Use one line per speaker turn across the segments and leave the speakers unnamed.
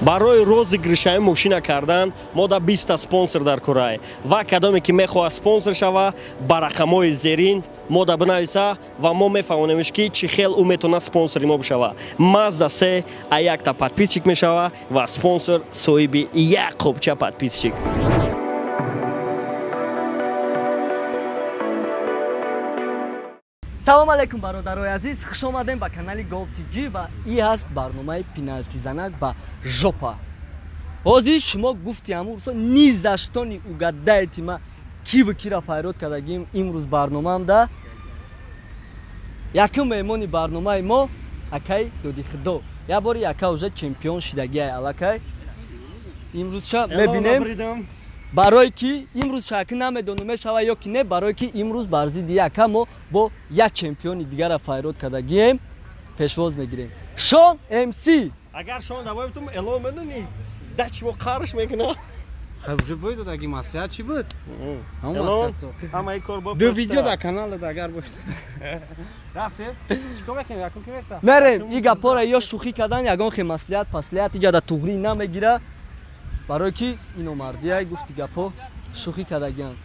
барои розыгрышаи мошина кардан мо да 20 та спонсор дар кораи ва кадоме ки мехоҳад спонсор шава ба рақамҳои зерин мо да бинависа ва мо мефаҳмонемш ки чӣ хел ӯ метавонад спонсори мо бишава. Mazda 3 а якта подписчик мешава ва спонсор соҳиби як қопча подписчик.
салом алейкум бародарои азиз, хуш омадем ба канали Golf TG ва ин ҳаст барномаи пеналтизанак ба жопа. ҳозир шумо гуфти ҳамурӯза низаштони угадаи тима киву кира файрод кардагим имрӯз барномаамда. Якум меҳмони барномаи мо акай Додихудо. Я бори ака уже чемпион шидагиай алакай. Имрӯзша мебинем барое ки имрӯз шаки намедонам мешава ё ки не, барое ки имрӯз бар зидди ака мо бо як чемпиони дигара файрод кардагием пешвоз мегирем. Шон МС.
Агар шон давай битум эълон медонӣ да чиво қарш мекунам.
Уже будет такие маслят, чи будет?
Ама кор бо.
До видео да канала да агар будет. Рафте? Чико мекунем, якум ки места?
Мерем, и гапора ё шухи кардан ягон хе маслиҳат, паслиҳат иҷа да туғри намегира. Барое ки ино мардияй гуфти гапо шухи кардагиам.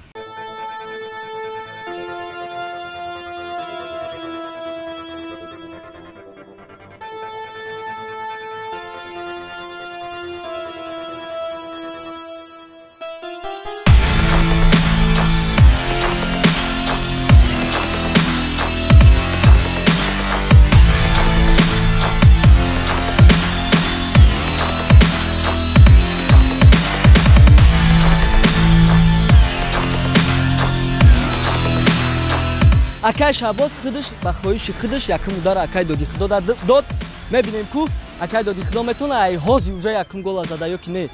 Акай Шабоз худаш ба хоҳиши худаш якум удар акай Додихудо дод. Мебинем ку акай Додихудо метавона ай ҳозир уже якум гола зада ё ки не.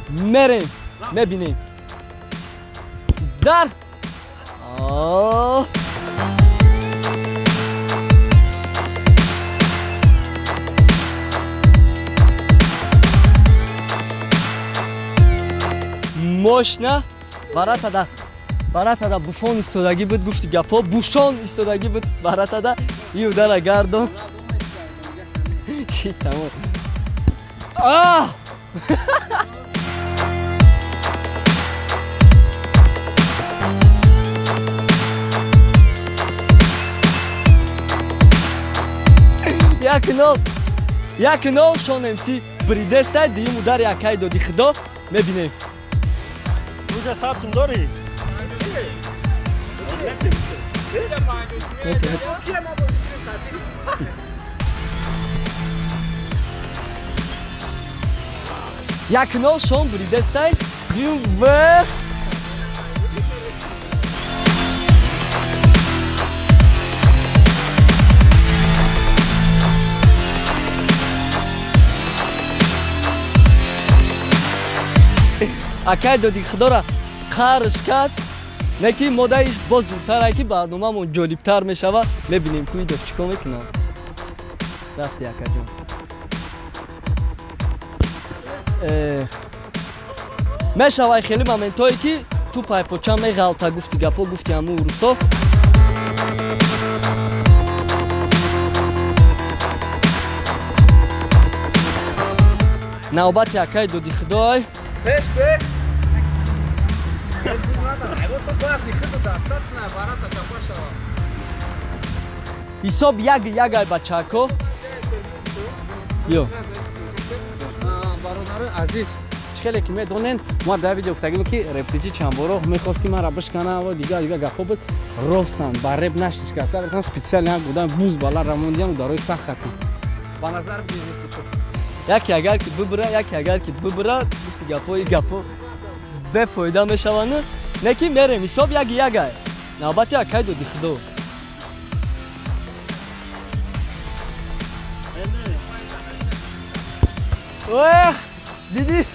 Мерем, мебинем. Дар. Мошна баратада Буфон истодагӣ буд, гуфти гапо Бушон истодагӣ буд баратада и удара гардон. Ки тамом. Як нол Шон МС бридестай диюм удари акай Додихудо мебинем.
Уже сабсум дорӣ? Як нол Шон бридестай диюм в акай Додихудора қарш кард. Неки модаиш боз зудтар ки барномамон ҷолибтар мешава. Мебинем ку идо чико мекунам. Рафти акаҷон. Мешавай хеле моментое ки ту пайпоча меғалта гуфти гапо гуфти ҳаму урусо. Навбати акай Додихудо.
Пеш.
Ҳисоб як бачако. Ё.
Бародарои азиз, чхеле ки медонен, мо дар видео гуфтагим ки рептичи чамборо мехост ки мара бишкана ва дига гапо буд. Ростан ба реп нашишкаса, гуфтам специально як будан буз бала рамондиам дарои сахт кати. Ба назар бизнес чо.
Яке агар ки бибра, гуфти гапо. Бефоида мешаванд. Неки мерем ҳисоб як. Навбати акай Додихудо. Эх, диди.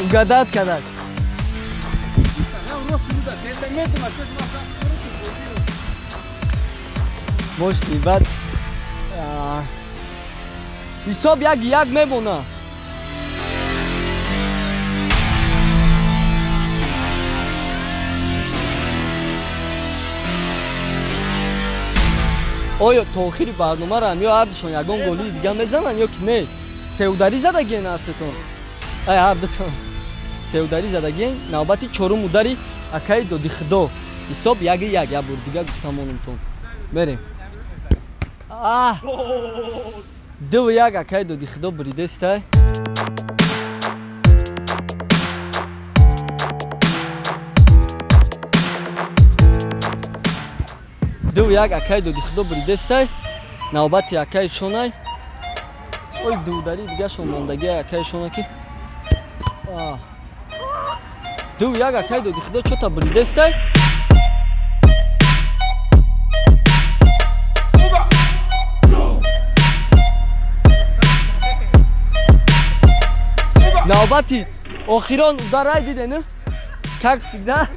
Угадат кадак. Мошти бад. ҳисоб як мемона. оё то охири барномаро ҳам ё ҳардушон ягон голи дига мезананд ё ки не севдарӣ задагиен ҳастетон ай ҳардутон севдарӣ задагиен навбати чорум удари акаи Додихудо ҳисоб 1-1 я бор дига гуфтамонумтон мерем 2-1 акаи Додихудо буридестай 2-1 акаи Додихудо буридестай навбати акаи шонай ой дудари дигашон мондаги акаи шона ки 2-1 акаи Додихудо чота буридестай навбати охирон ударай дидену как всегда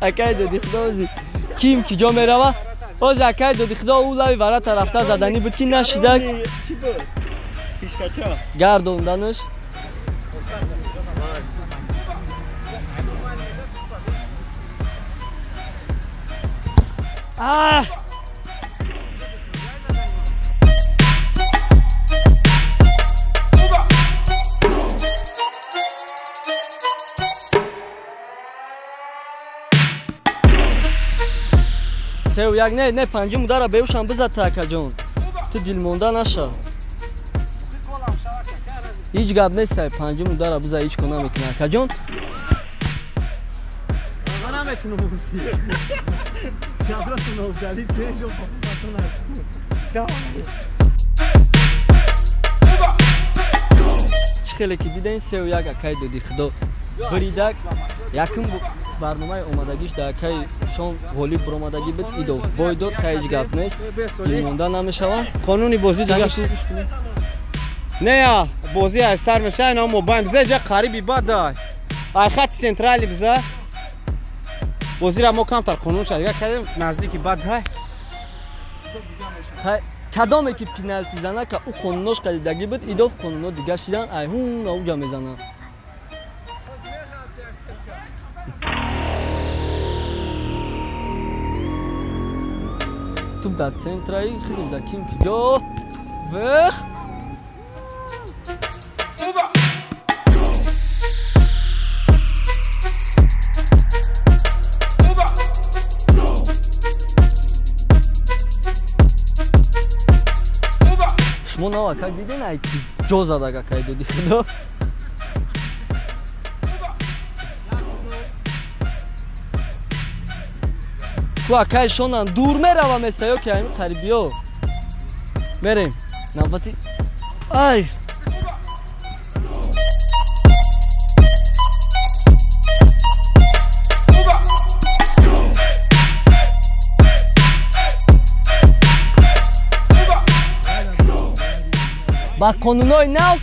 акаи Додихудо ози ким ки ҷо мерава ози акаи Додихудо у лави варата рафта заданӣ буд ки нашидак гардонданаш сев як не панҷум удара беушам бизад такаҷон ту дилмонда наша ҳеҷ гап нестай панҷум удара биза ҳеҷ ко намекуна акаҷон чӣ хеле ки диден сев як акаи Додихудо биридак якум барномаи омадагиш дар акаи шон ғолиб буромадагӣ буд идов бой дод хай ҳеҷ гап нест дилмонда намешаванд
қонуни бозӣ дига не я бозӣ ай сар мешава ино мо баем биза ҷа қариби бада ай хати централи биза бозира мо камтар қонун шад дига кадем наздики бад
хай кадоме ки пеналти зана ка у қонунош кадидагӣ буд идов қонуно дига шидан ай ҳун ауҷа мезананд туп дар центраи хеле дар ким ки ҷо вех шумо нава как диден ай ки ҷо задак акаи Додихудо ку акаи шонан дур мерава меса ё ки ҳамин қарибиё мерем навбати ай ба қонунои нав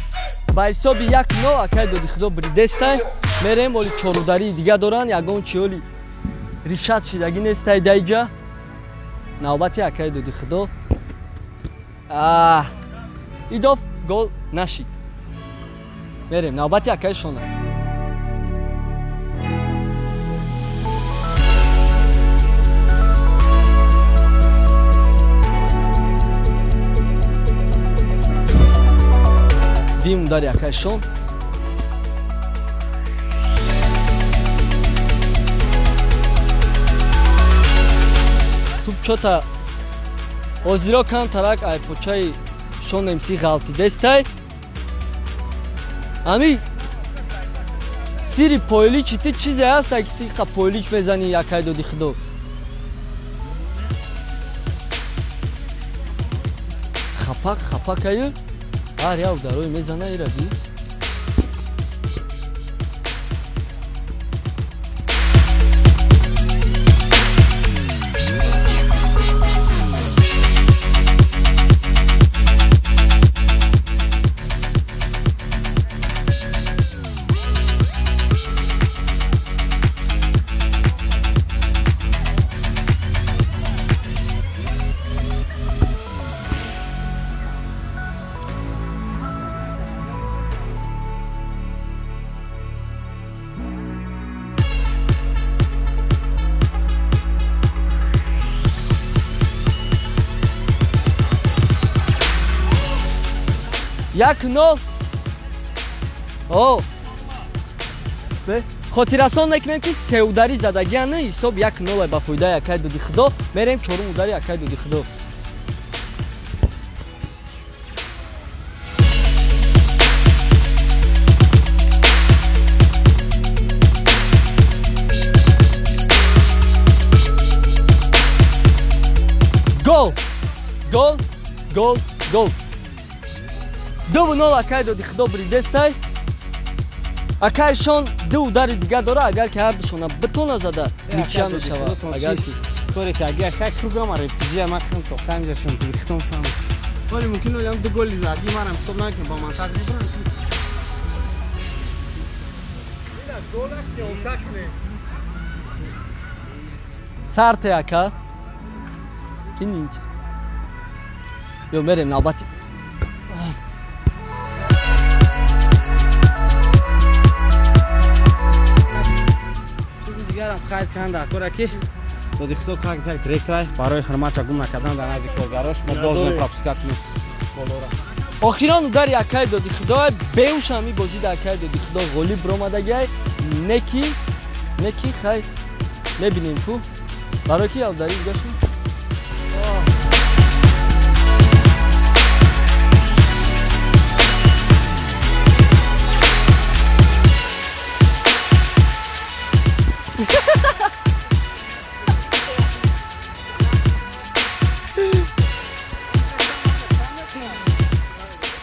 ба ҳисоби 1-0 акаи Додихудо буридестай мерем оли чорударии дига доранд ягон чиёли ришат шидагӣ нестай дайҷа навбати акаи Додихудо идов гол нашид мерем навбати акаи шона дим удари акаи шон чота озиро камтарак ай почаи шон эмси ғалтидестай ами сири пойличи ти чизе ҳастай ки ти қа пойлич мезани акаи Додихудо хапакаю ҳар як дарои мезана ираги 1-0. О. Бе, хотиррасон мекунем ки сеудари задагиани ҳисоб 1-0 ба фоидаи Акай Дуди Худо. Мерем чорум удари Акай Дуди Худо. Гол! Гол! Гол! Гол! 2-0 Акай Дуди Худо бридестай. Акайшон ду удари дига дора, агар ки ҳардушона битона зада ничия мешавад. Агар ки
طوری که اگه خیلی خوبه ما رفتیجی ما خیلی تو خنجرشون تو ریختم فهم. ولی ممکنه الان دو گل زدی من هم صبح نکنم با منطقه میبرم. گل است یا اونتاش نه؟
سرت اکا کی نیست؟ یو میریم نوبتی.
چیزی دیگر هم خیلی کنده اکورا کی Дуди Худо как директор барои хурмат гум накардан дар назди коргарош мо должен пропускать кунем.
Охирон удари Акай Дуди Худо беушами бозид Акай Дуди Худо голи бромадагай неки хай мебинем ку барои ки удари гашин.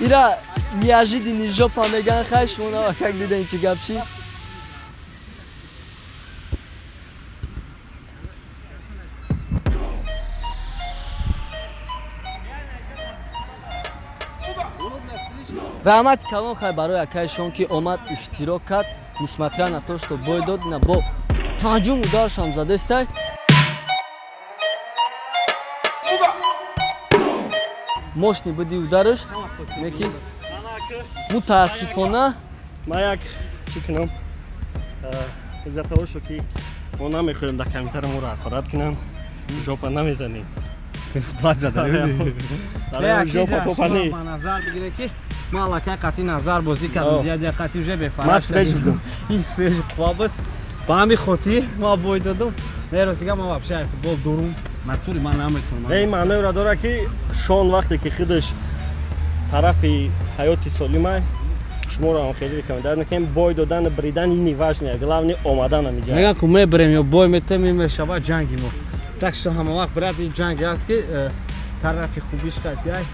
Ира неожиданный жопа меган хай шуна как дидем чи гапши. Раҳмат калон хай барои Акайшон ки омад ихтироъ кард нисбатан на то что бой дод на бо панҷум ударшам задестай. Мощный буди удариш неки мутаассифона
ман як чӣ кунам из-за того что ки мо намехоҳем дар камитара моро ҳақорат кунам жопа намезанем
бад зада
жопа попа нест
назар бигире ки ман аллакай қатъи назар бозӣ кардам дияди қатъи уже бефараш
будам
ин свеж қувват ба ҳамин хотир ман бой додам нерос дига ман вообще футбол дурум натури ман наметавонам
ин маъноеро дорад ки шон вақте ки худаш тарафи ҳаёти солима шуморо ҳам хеле рекомендат мекунем бой додан бридан ини важне главне омадан амиҷа
мегӯям ки мебирем ё бой метем мешавад ҷанги мо так что ҳама вақт бирад ин ҷанге аст ки тарафи хубиш қатъяй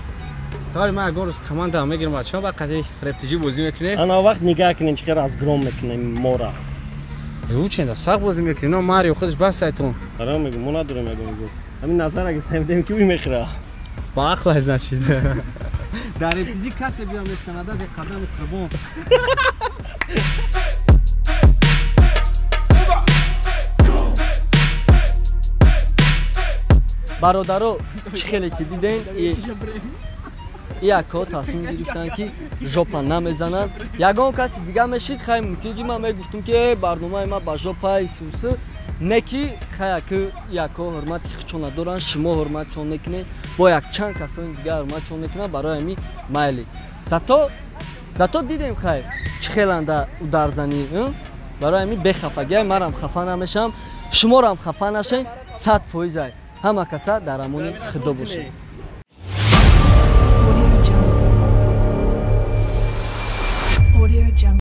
тавали ман ягон рӯз команда мегирам бачаҳо ба қатъи рефтиҷӣ бозӣ мекунем
ана вақт нигаҳ кунем чӣ қадр разгром мекунем мора
ученда сақ бозӣ мекунем но марио худаш басайтон
ара мегӯм мо надорем ягон гол ҳамин назара гирифтем дидем ки ӯ мехӯра
ба ақлай значит дар рефтиҷӣ касе биём мекунада як қадами қурбон
бародаро чӣ хеле ки дидем яко тасмим гирифтанд ки жопа намезананд ягон каси дига мешид хай мумкин ки ман мегуфтум ки барномаи ман ба жопа исуси не ки хая ки яко ҳурмати хучона доранд шумо ҳурматшон мекунед бо якчанд касони дига ҳурматшон мекунанд барои ҳамин майли зато дидем хай чӣ хеланда ударзанӣ барои ҳамин бехафагӣ манам хафа намешам шуморам хафа нашед 100% ҳама каса дар амони худо бошед.